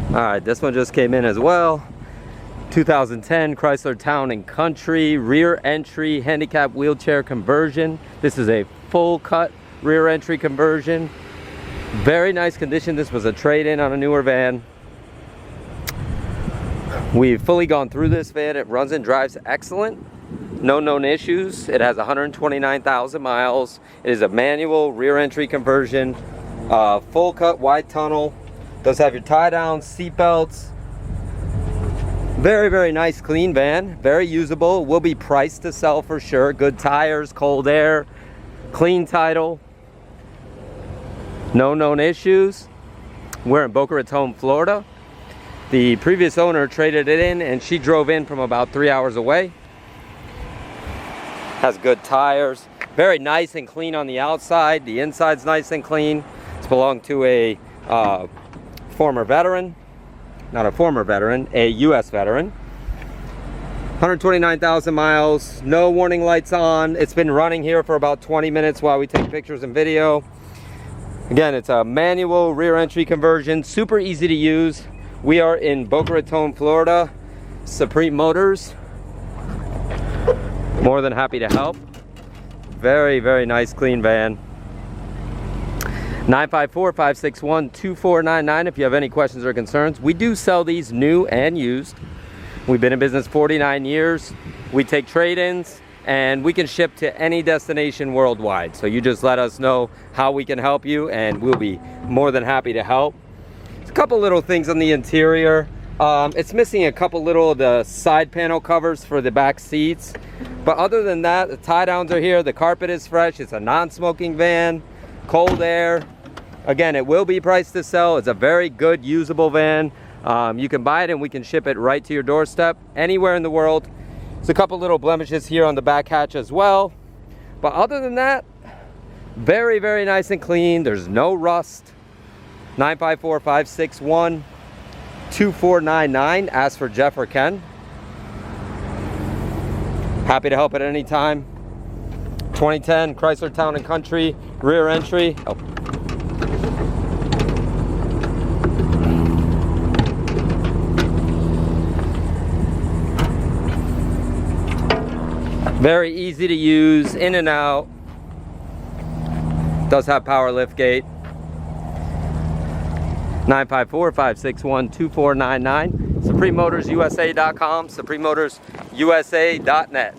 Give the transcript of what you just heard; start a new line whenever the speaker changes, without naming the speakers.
Alright, this one just came in as well. 2010 Chrysler Town and Country, rear entry, handicap wheelchair conversion. This is a full cut rear entry conversion. Very nice condition. This was a trade-in on a newer van. We've fully gone through this van. It runs and drives excellent. No known issues. It has 129,000 miles. It is a manual rear entry conversion. Full cut wide tunnel. Does have your tie downs, seat belts. Very, very nice, clean van. Very usable. Will be priced to sell for sure. Good tires, cold air, clean title. No known issues. We're in Boca Raton, Florida. The previous owner traded it in and she drove in from about 3 hours away. Has good tires. Very nice and clean on the outside. The inside's nice and clean. It's belonged to a former veteran. Not a former veteran, a U.S. veteran. 129,000 miles, no warning lights on. It's been running here for about 20 minutes while we take pictures and video. Again, it's a manual rear entry conversion, super easy to use. We are in Boca Raton, Florida. Supreme Motors. More than happy to help. Very, very nice, clean van. 954-561-2499 if you have any questions or concerns. We do sell these new and used. We've been in business 49 years. We take trade-ins and we can ship to any destination worldwide. So you just let us know how we can help you and we'll be more than happy to help. There's a couple little things on the interior. It's missing a couple little of the side panel covers for the back seats. But other than that, the tie downs are here. The carpet is fresh. It's a non-smoking van. Cold air. Again, it will be priced to sell. It's a very good usable van. You can buy it and we can ship it right to your doorstep anywhere in the world. There's a couple little blemishes here on the back hatch as well. But other than that, very, very nice and clean. There's no rust. 954-561-2499. Ask for Jeff or Ken. Happy to help at any time. 2010 Chrysler Town and Country, rear entry. Oh. Very easy to use, in and out. Does have power lift gate. 954-561-2499. SupremeMotorsUSA.com, SupremeMotorsUSA.net.